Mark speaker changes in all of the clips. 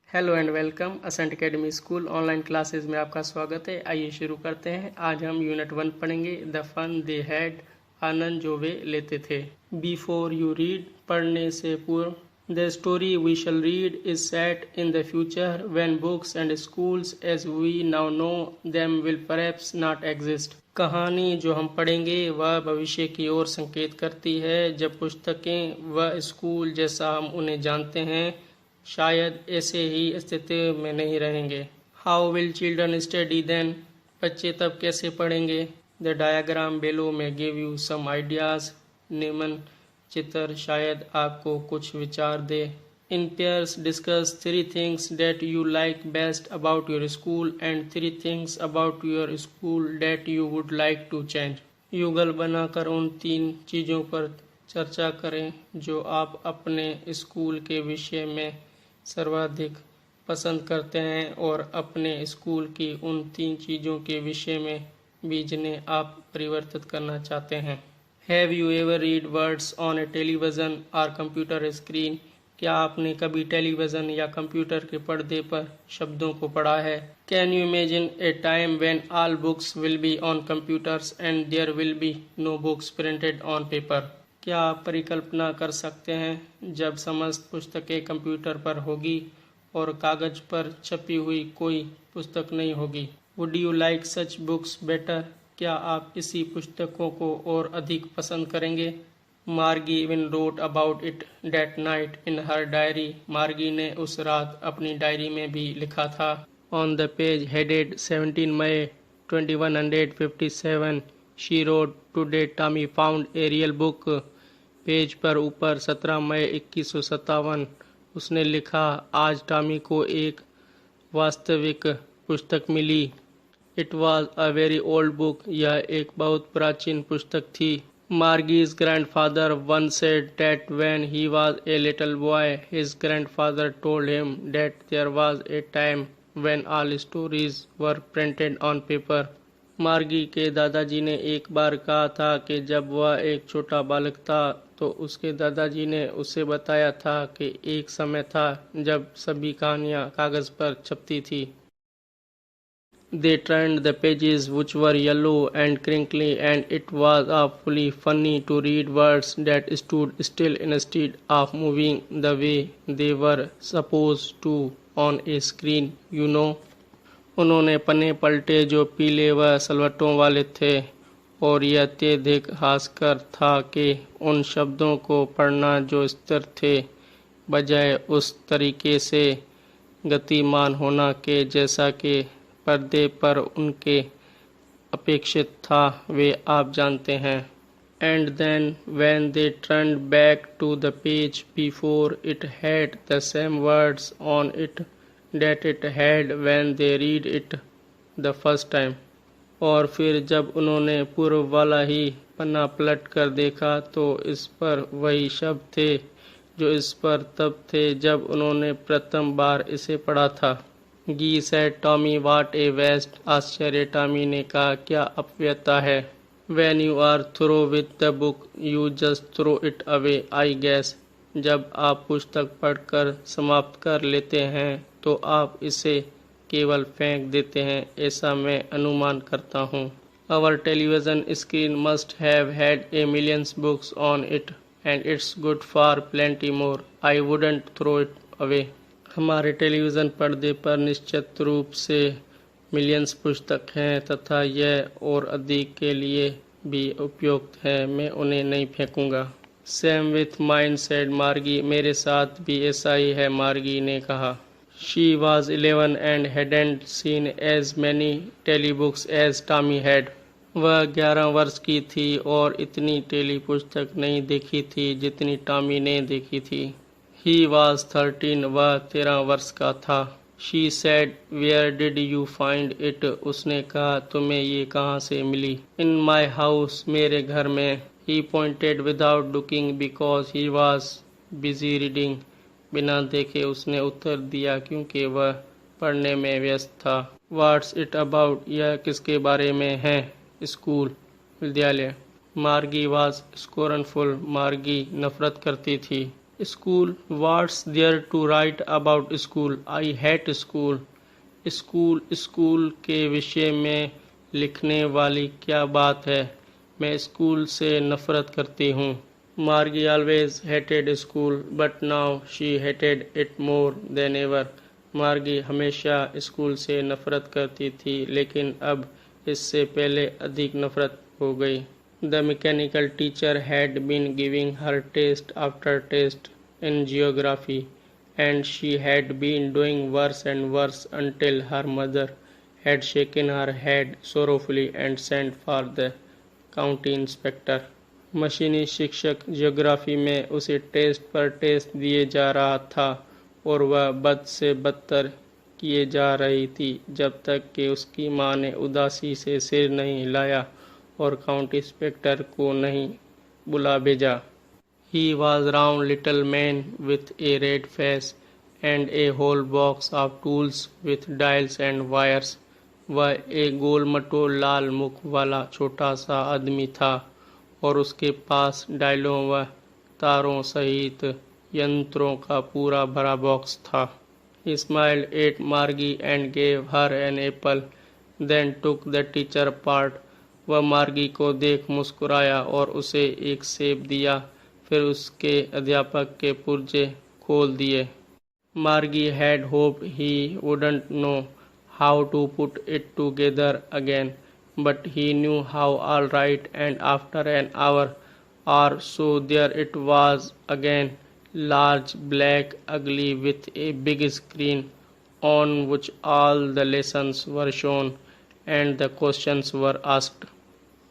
Speaker 1: Hello and welcome असंट academy school online classes में आपका स्वागत है। आइए शुरू करते हैं। आज हम यूनिट 1 पढ़ेंगे। द फन दे हैड, आनंद जो वे लेते थे। बिफोर यू रीड, पढ़ने से पूर्व। The story we shall read is set in the future when books and schools as we now know them will perhaps not exist. कहानी जो हम पढ़ेंगे वह भविष्य की ओर संकेत करती है, जब पुस्तकें व स्कूल जैसा हम उन्हें जानते हैं शायद ऐसे ही स्थिति में नहीं रहेंगे। How will children study then, बच्चे तब कैसे पढ़ेंगे। द डायग्राम बेलो में गिव यू सम आइडियाज, निम्न चित्र शायद आपको कुछ विचार दे। In pairs discuss 3 things that you like best about your school and 3 things about your school that you would like to change. युगल बनाकर उन 3 चीज़ों पर चर्चा करें जो आप अपने स्कूल के विषय में सर्वाधिक पसंद करते हैं और अपने स्कूल की उन 3 चीज़ों के विषय में भी जिन्हें आप परिवर्तित करना चाहते हैं। Have you ever read words on A television और कंप्यूटर स्क्रीन, क्या आपने कभी टेलीविज़न या कंप्यूटर के पर्दे पर शब्दों को पढ़ा है। Can you imagine a time when all books will be on computers and there will be no books printed on paper, क्या आप परिकल्पना कर सकते हैं जब समस्त पुस्तकें कंप्यूटर पर होगी और कागज पर छपी हुई कोई पुस्तक नहीं होगी। Would you like such books better, क्या आप इसी पुस्तकों को और अधिक पसंद करेंगे। Margie even wrote about it that night in her diary, Margie ने उस रात अपनी डायरी में भी लिखा था। On the page headed 17 May 2157 she wrote today Tommy found a real book, page पर ऊपर 17 मई 2157 उसने लिखा, आज टॉमी को एक वास्तविक पुस्तक मिली। It was a very old book, यह एक बहुत प्राचीन पुस्तक थी। Margie's grandfather once said that when he was a little boy his grandfather told him that there was a time when all stories were printed on paper. Margie के दादाजी ने एक बार कहा था कि जब वह एक छोटा बालक था तो उसके दादाजी ने उसे बताया था कि एक समय था जब सभी कहानियां कागज पर छपती थी। They turned the pages which were yellow and crinkly, and it was awfully funny to read words that stood still instead of moving the way they were supposed to on a screen, you know. उन्होंने पन्ने पलटे जो पीले व सलवटों वाले थे, और यह अत्यधिक हास्यकर था कि उन शब्दों को पढ़ना जो स्थिर थे बजाय उस तरीके से गतिमान होना के जैसा कि पर्दे पर उनके अपेक्षित था, वे आप जानते हैं। And then when they turned back to the page before, it had the same words on it that it had when they read it the first time. और फिर जब उन्होंने पूर्व वाला ही पन्ना पलट कर देखा तो इस पर वही शब्द थे जो इस पर तब थे जब उन्होंने प्रथम बार इसे पढ़ा था। गी सेड टॉमी वाट ए वेस्ट, आश्चर्य टॉमी ने कहा, क्या अपव्ययता है। When you are through with the book you just throw it away I guess, जब आप पुस्तक पढ़कर समाप्त कर लेते हैं तो आप इसे केवल फेंक देते हैं, ऐसा मैं अनुमान करता हूँ। Our television screen must have had a millions books on it and it's good for plenty more, I wouldn't throw it away. हमारे टेलीविज़न पर्दे पर निश्चित रूप से मिलियंस पुस्तक हैं तथा यह और अधिक के लिए भी उपयुक्त है, मैं उन्हें नहीं फेंकूंगा। सेम विथ माइन सेड मार्गी, मेरे साथ भी ऐसा ही है, मार्गी ने कहा। She was 11 and hadn't seen as many telebooks as Tommy had, वह 11 वर्ष की थी और इतनी टेली पुस्तक नहीं देखी थी जितनी टॉमी ने देखी थी। ही वॉज 13, वह 13 वर्ष का था। She said where did you find it, उसने कहा तुम्हें ये कहाँ से मिली। इन माई हाउस, मेरे घर में। He pointed without looking because he was busy reading, बिना देखे उसने उत्तर दिया क्योंकि वह पढ़ने में व्यस्त था। व्हाट्स इट अबाउट, यह किसके बारे में है। स्कूल, विद्यालय। मार्गी वॉज स्कोरनफुल, मार्गी नफरत करती थी। School, what's there to write about school? I hate school. School के विषय में लिखने वाली क्या बात है? मैं स्कूल से नफरत करती हूँ। मार्गी always hated school, but now she hated it more than ever. मार्गी हमेशा स्कूल से नफरत करती थी, लेकिन अब इससे पहले अधिक नफरत हो गई। The mechanical teacher had been giving her test after test in geography, and she had been doing worse and worse until her mother had shaken her head sorrowfully and sent for the county inspector. मशीनी शिक्षक geography में उसे test पर test दिए जा रहा था और वह बद से बदतर किए जा रही थी, जब तक कि उसकी माँ ने उदासी से सिर नहीं हिलाया और काउंटी इंस्पेक्टर को नहीं बुला भेजा। He was round little man with a red face and a whole box of tools with dials and wires. वह एक गोल मटोल लाल मुख वाला छोटा सा आदमी था और उसके पास डायलों व तारों सहित यंत्रों का पूरा भरा बॉक्स था। He smiled at Margie and gave her an apple, then took the teacher apart. वह मार्गी को देख मुस्कुराया और उसे एक सेब दिया, फिर उसके अध्यापक के पुर्जे खोल दिए। Margie had hoped he wouldn't know how to put it together again, but he knew how all right, and after an hour or so there it was again, large, black, ugly, with a big screen on which all the lessons were shown and the questions were asked.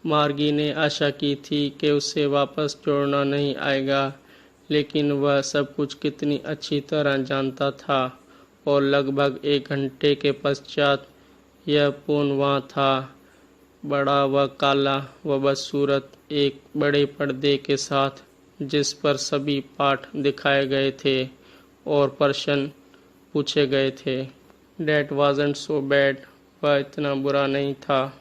Speaker 1: मार्गी ने आशा की थी कि उससे वापस जोड़ना नहीं आएगा, लेकिन वह सब कुछ कितनी अच्छी तरह जानता था, और लगभग 1 घंटे के पश्चात यह पुन वहाँ था, बड़ा व काला व बदसूरत, एक बड़े पर्दे के साथ, जिस पर सभी पाठ दिखाए गए थे और प्रश्न पूछे गए थे। That wasn't so bad. वह इतना बुरा नहीं था।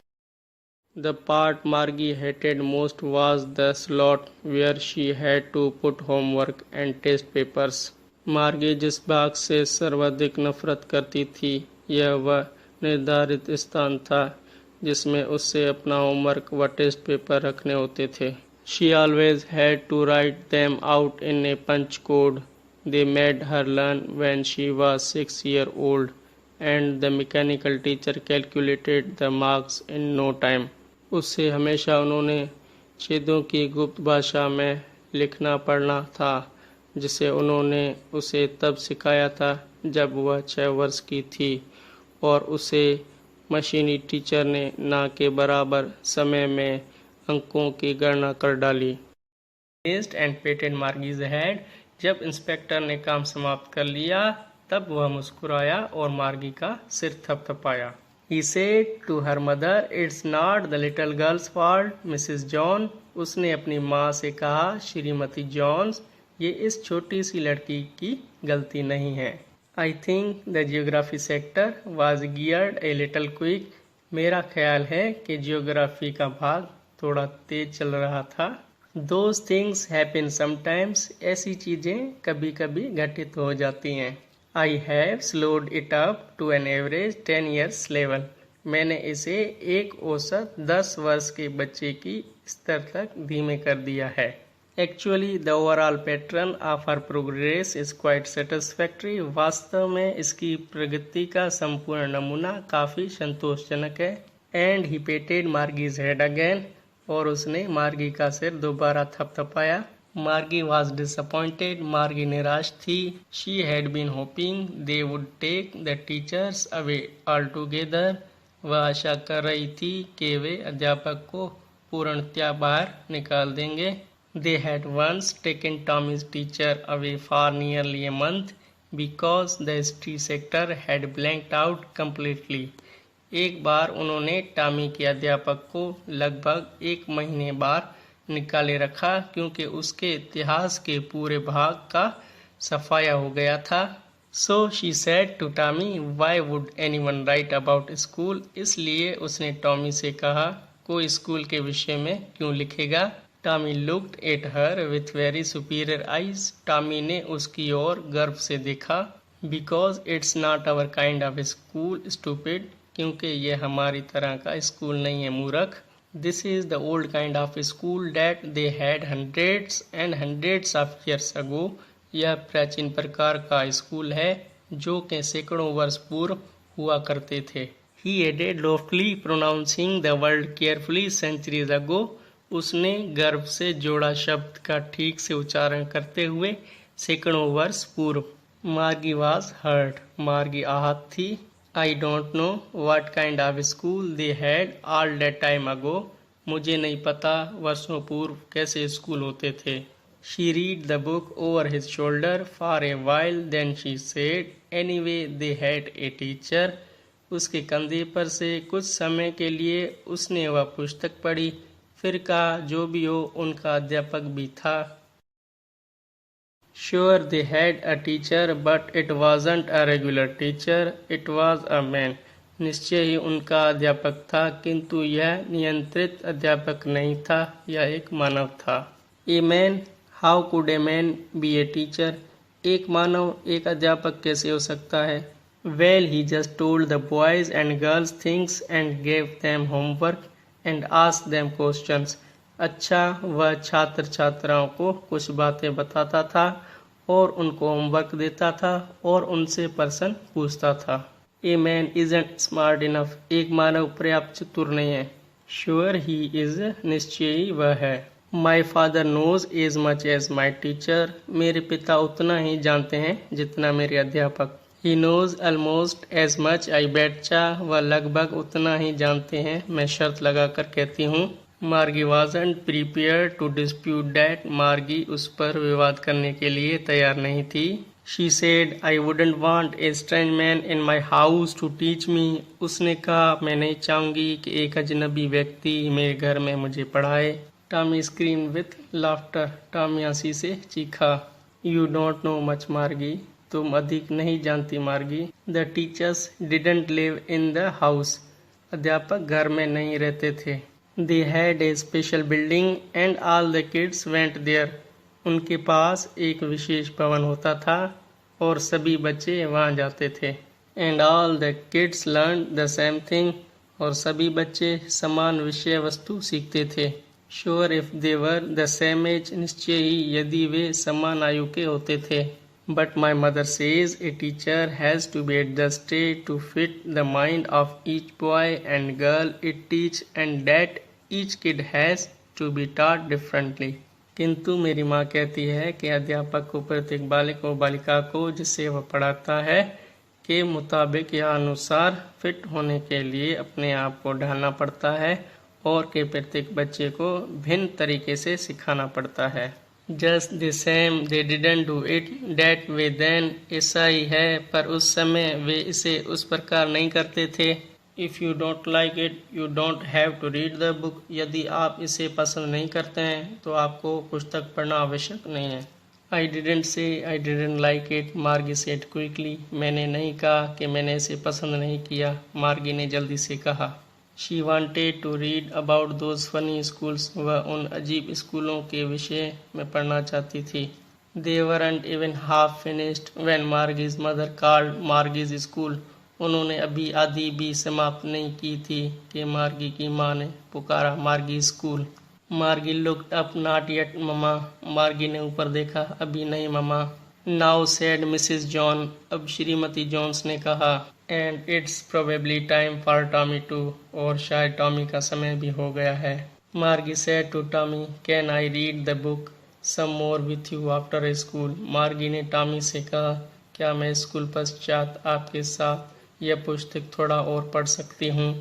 Speaker 1: The part Margie hated most was the slot where she had to put homework and test papers. मार्गी जिस भाग से सर्वाधिक नफरत करती थी, यह वह निर्धारित स्थान था जिसमें उससे अपना होमवर्क व टेस्ट पेपर रखने होते थे। She always had to write them out in a punch code they made her learn when she was 6 years old, and the mechanical teacher calculated the marks in no time. उससे हमेशा उन्होंने छेदों की गुप्त भाषा में लिखना पढ़ना था, जिसे उन्होंने उसे तब सिखाया था जब वह 6 वर्ष की थी, और उसे मशीनी टीचर ने ना के बराबर समय में अंकों की गणना कर डाली। Test and patted Margie's head. जब इंस्पेक्टर ने काम समाप्त कर लिया, तब वह मुस्कुराया और मार्गी का सिर थपथपाया। He said to her mother, "It's not the little girl's fault, Mrs. John." उसने अपनी माँ से कहा, श्रीमती जॉन्स, ये इस छोटी सी लड़की की गलती नहीं है। I think the geography sector was geared a little quick. मेरा ख्याल है कि जियोग्राफी का भाग थोड़ा तेज चल रहा था। Those things happen sometimes. ऐसी चीजें कभी कभी घटित हो जाती हैं। I have slowed it up to an average 10 years level. मैंने इसे एक औसत 10 वर्ष के बच्चे की स्तर तक धीमे कर दिया है। Actually, the overall pattern of her progress is quite satisfactory. वास्तव में इसकी प्रगति का संपूर्ण नमूना काफी संतोषजनक है। And he patted Margie's head again. और उसने मार्गी का सिर दोबारा थपथपाया। Margie was disappointed. मार्गी निराश थी। She had been hoping they would take the teachers away altogether. वह आशा कर रही थी कि वे अध्यापक को पूर्णतया बाहर निकाल देंगे। They had once taken Tommy's teacher away for nearly a month because the history sector had blanked out completely. एक बार उन्होंने टॉमी के अध्यापक को लगभग 1 महीने बाद निकाले रखा, क्योंकि उसके इतिहास के पूरे भाग का सफाया हो गया था। So she said to Tommy, "Why would anyone write about school?" इसलिए उसने टॉमी से कहा, कोई स्कूल के विषय में क्यों लिखेगा। Tommy looked at her with very superior eyes. टॉमी ने उसकी ओर गर्व से देखा। Because it's not our kind of school stupid, क्योंकि यह हमारी तरह का स्कूल नहीं है मूर्ख। This is the old kind of school that they had hundreds and hundreds of years ago. यह प्राचीन प्रकार का स्कूल है जो कि सैकड़ों वर्ष पूर्व हुआ करते थे। He added loftily, pronouncing the word carefully, centuries ago. उसने गर्व से जोड़ा शब्द का ठीक से उच्चारण करते हुए सैकड़ों वर्ष पूर्व। मार्गी was hurt. मार्गी आहत थी। I don't know what kind of school they had all that time ago. मुझे नहीं पता वर्षों पूर्व कैसे स्कूल होते थे। She read the book over his shoulder for a while, then she said, anyway they had a teacher. उसके कंधे पर से कुछ समय के लिए उसने वह पुस्तक पढ़ी, फिर कहा जो भी हो उनका अध्यापक भी था। Sure they had a teacher but it wasn't a regular teacher, it was a man. निश्चय ही उनका अध्यापक था किंतु यह नियंत्रित अध्यापक नहीं था, यह एक मानव था। A man, how could a man be a teacher? एक मानव एक अध्यापक कैसे हो सकता है? Well, he just told the boys and girls things and gave them homework and asked them questions. अच्छा, वह छात्र छात्राओं को कुछ बातें बताता था और उनको होमवर्क देता था और उनसे प्रश्न पूछता था। A man isn't smart enough. एक मानव पर्याप्त चतुर नहीं है। Sure he is. निश्चय ही वह है। My father knows as much as my teacher. मेरे पिता उतना ही जानते हैं जितना मेरे अध्यापक। He knows almost as much, I betcha. वह लगभग उतना ही जानते हैं, मैं शर्त लगाकर कहती हूँ। मार्गी wasn't prepared to dispute that. मार्गी उस पर विवाद करने के लिए तैयार नहीं थी। She said, I wouldn't want a strange man in my house to teach me. उसने कहा, मैं नहीं चाहूंगी कि एक अजनबी व्यक्ति मेरे घर में मुझे पढ़ाए। Tommy screamed with laughter. Tommy हंसी से चीखा। You don't know much, मार्गी। तुम अधिक नहीं जानती मार्गी। The teachers didn't live in the house. अध्यापक घर में नहीं रहते थे। They had a special building and all the kids went there. उनके पास एक विशेष भवन होता था और सभी बच्चे वहाँ जाते थे। And all the kids learn the same thing. और सभी बच्चे समान विषय वस्तु सीखते थे। Sure if they were the same age. निश्चय ही यदि वे समान आयु के होते थे। But my mother says a teacher has to be adjusted to fit the mind of each boy and girl it teach and that each kid has to be taught differently. किंतु मेरी माँ कहती है कि अध्यापक को प्रत्येक बालक और बालिका को जिसे वह पढ़ाता है के मुताबिक या अनुसार फिट होने के लिए अपने आप को ढालना पड़ता है और के प्रत्येक बच्चे को भिन्न तरीके से सिखाना पड़ता है। Just the same, they didn't do it that way then. ऐसा ही है, पर उस समय वे इसे उस प्रकार नहीं करते थे। If you don't like it, you don't have to read the book. यदि आप इसे पसंद नहीं करते हैं तो आपको पुस्तक पढ़ना आवश्यक नहीं है। I didn't say I didn't like it, मार्गी said quickly. मैंने नहीं कहा कि मैंने इसे पसंद नहीं किया, मार्गी ने जल्दी से कहा। She wanted to read about those funny schools. वह उन अजीब स्कूलों के विषय में पढ़ना चाहती थी। They weren't even half finished when Margie's mother called Margie's school. उन्होंने अभी आधी भी समाप्त नहीं की थी कि मार्गी की माँ ने पुकारा मार्गी स्कूल। मार्गी looked up, not yet mama. मार्गी ने ऊपर देखा, अभी नहीं mama. Now said Mrs. John. अब श्रीमती जोन्स ने कहा। And it's probably time for Tommy too. और शायद टॉमी का समय भी हो गया है। Margie said to Tommy, Can I read the book some more with you after school? मार्गी ने टॉमी से कहा, क्या मैं स्कूल पश्चात आपके साथ यह पुस्तक थोड़ा और पढ़ सकती हूँ?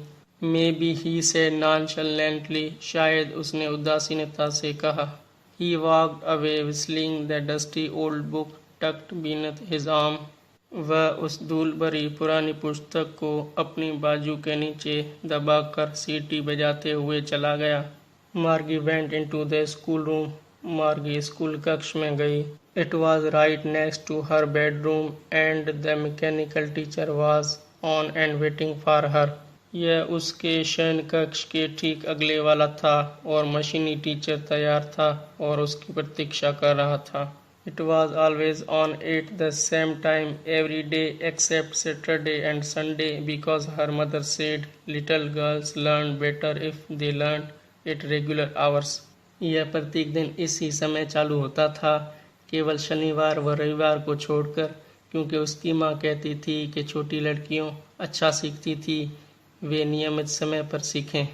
Speaker 1: Maybe he said nonchalantly. शायद उसने उदासीनता से कहा। He walked away whistling the dusty old book tucked beneath his arm. वह उस धूल भरी पुरानी पुस्तक को अपनी बाजू के नीचे दबाकर सीटी बजाते हुए चला गया। Margie went into the school room. Margie school कक्ष में गई। It was right next to her bedroom and the mechanical teacher was on and waiting for her. यह उसके शयन कक्ष के ठीक अगले वाला था और मशीनी टीचर तैयार था और उसकी प्रतीक्षा कर रहा था। It was always on at the same time every day except Saturday and Sunday because her mother said little girls learn better if they learn at regular hours. यह प्रत्येक दिन इसी समय चालू होता था, केवल शनिवार व रविवार को छोड़कर, क्योंकि उसकी माँ कहती थी कि छोटी लड़कियों अच्छा सीखती थी वे नियमित समय पर सीखें।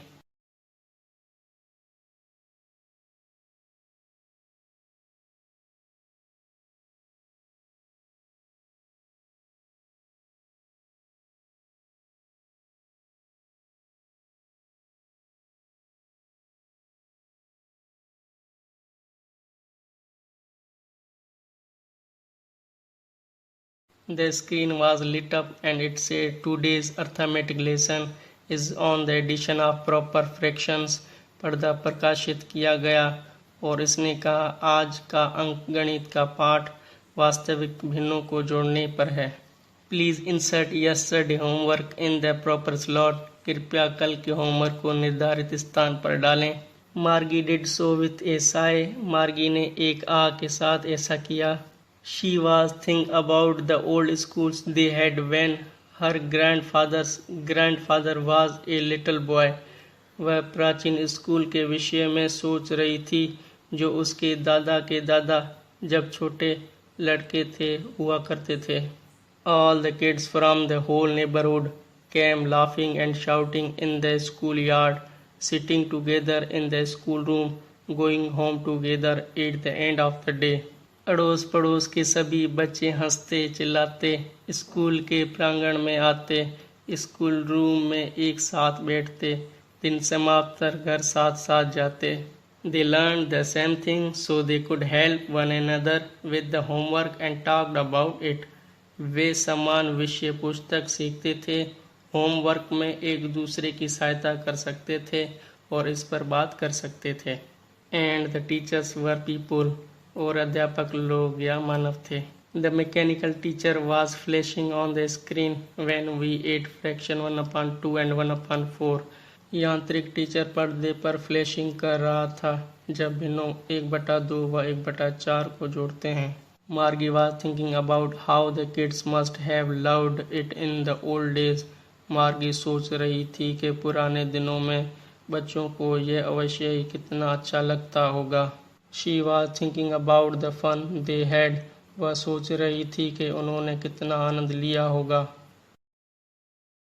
Speaker 1: The screen was lit up and it said today's arithmetic lesson is on the addition of proper fractions. पर्दा प्रकाशित किया गया और इसने कहा आज का अंक गणित का पाठ वास्तविक भिन्नों को जोड़ने पर है। Please insert yesterday homework in the proper slot. कृपया कल के होमवर्क को निर्धारित स्थान पर डालें। मार्गी डिड सो विथ ए साई। मार्गी ने एक आह के साथ ऐसा किया। She was thinking about the old schools they had when her grandfather was a little boy. वह प्राचीन स्कूल के विषय में सोच रही थी जो उसके दादा के दादा जब छोटे लड़के थे हुआ करते थे। All the kids from the whole neighborhood came laughing and shouting in the schoolyard, sitting together in the schoolroom, going home together at the end of the day. अड़ोस पड़ोस के सभी बच्चे हंसते चिल्लाते स्कूल के प्रांगण में आते, स्कूल रूम में एक साथ बैठते, दिन समाप्त कर घर साथ साथ जाते। They learned the same thing so they could help one another with the homework and talked about it. वे समान विषय पुस्तक सीखते थे, होमवर्क में एक दूसरे की सहायता कर सकते थे और इस पर बात कर सकते थे। And the teachers were people. और अध्यापक लोग या मानव थे। The mechanical teacher was flashing on the screen when we ate fraction 1/2 and 1/4. यांत्रिक टीचर पर्दे पर फ्लैशिंग कर रहा था जब भिन्नों 1/2 व 1/4 को जोड़ते हैं। Margie was thinking about how the kids must have loved it in the old days. मार्गी सोच रही थी कि पुराने दिनों में बच्चों को यह अवश्य ही कितना अच्छा लगता होगा। She was thinking about the fun they had. वह सोच रही थी कि उन्होंने कितना आनंद लिया होगा।